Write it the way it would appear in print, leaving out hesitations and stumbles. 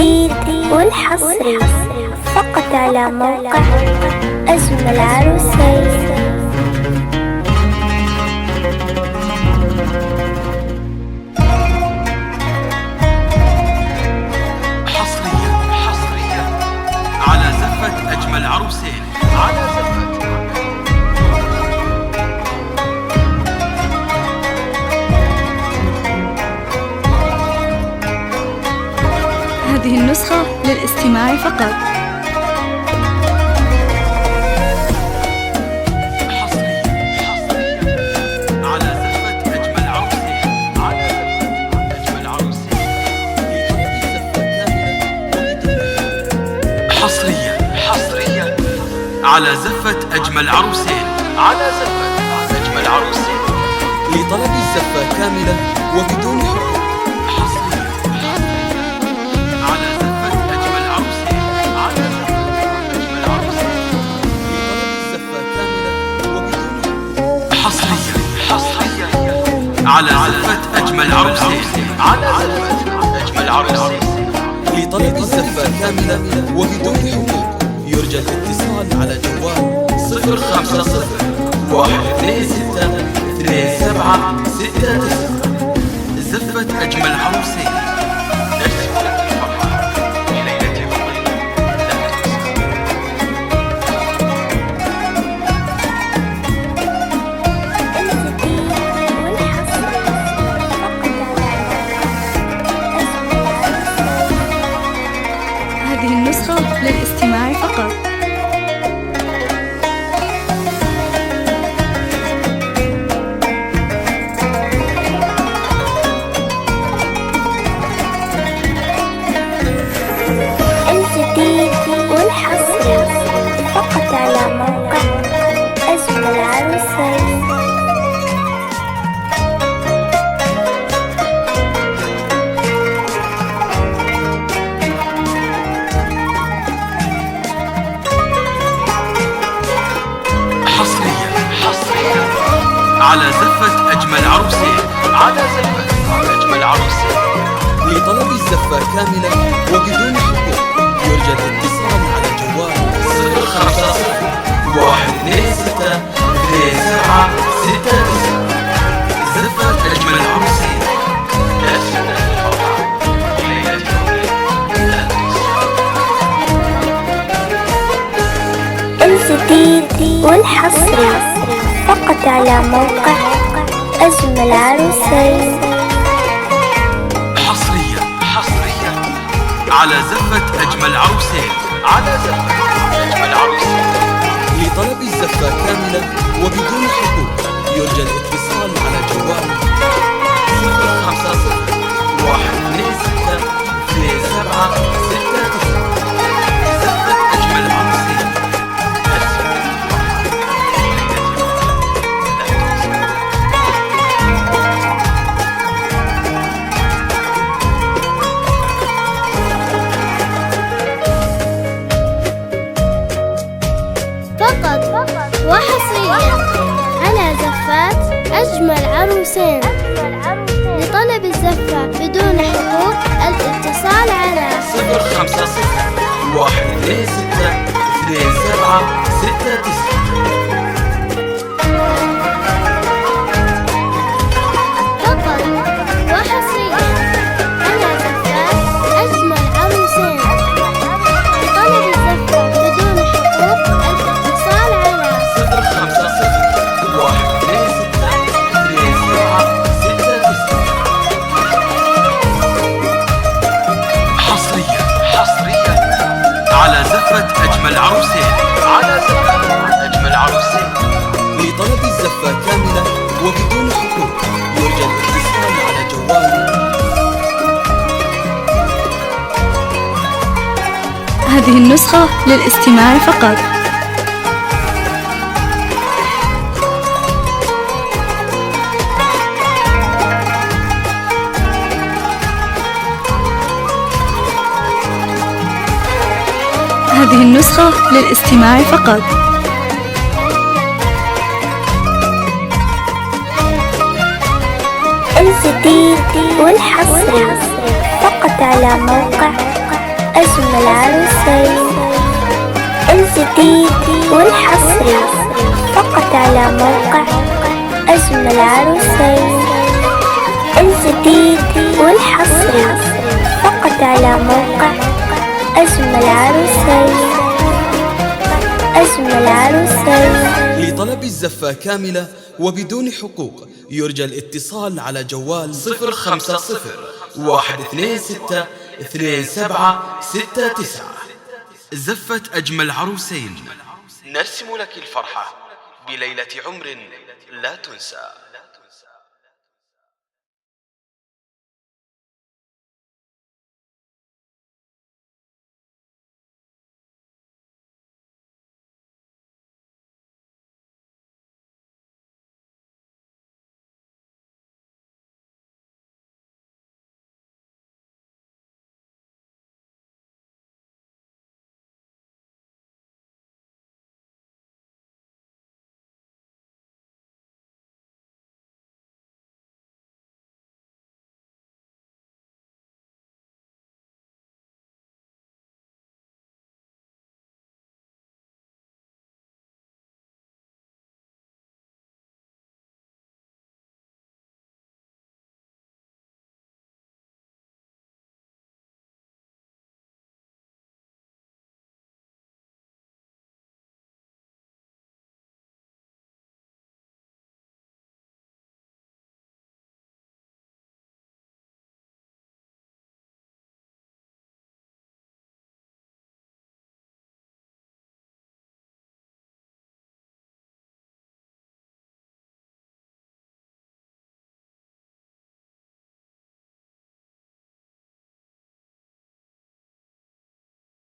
الجديد والحصري فقط على موقع أجمل عروسين. حصريا على زفة أجمل عروسين. هذه النسخة للاستماع فقط. حصريا على زفة أجمل عروسين. لطلب الزفة كاملة وبدون حقوق. على زفة أجمل عروسين. لطلب الزفة كاملة وبدون حقوق. حصريا على زفة أجمل عروسين. لطلب الزفة كاملة وبدون حقوق يرجى الاتصال على جوال 050 126 2769. زفة أجمل عروسين. هذه النسخة للاستماع فقط. الجديد والحصري فقط على موقع أجمل عروسين. حصريا على زفة أجمل عروسين. لطلب الزفة كاملة وبدون حقوق يرجى الاتصال على جوال 050 126 2769. زفة أجمل عروسين. الجديد والحصري فقط على موقع أجمل عروسين. حصريا على زفة أجمل عروسين. لطلب الزفة كاملة وبدون حقوق يرجى الاتصال على جوال 050 126 2769. زفة أجمل عروسين. فقط وحصريا على زفات أجمل عروسين. لطلب الزفة بدون حقوق الاتصال على 050 126 2769. فقط وحصريا على زفات أجمل عروسين. لطلب الزفة بدون حقوق الاتصال على 050 126 2769. حصريا على زفة أجمل عروسين. لطلب الزفة كاملة وبدون حقوق يرجى الاتصال على جوال. هذه النسخة للاستماع فقط. هذه النسخة للاستماع فقط. الجديد والحصري فقط على موقع أجمل عروسين. الجديد والحصري فقط على موقع أجمل عروسين. الجديد والحصري فقط على موقع أجمل عروسين. أجمل عروسين. لطلب الزفة كاملة وبدون حقوق يرجى الاتصال على جوال 050 126 2769. زفة أجمل عروسين، نرسم لك الفرحة بليلة عمر لا تنسى.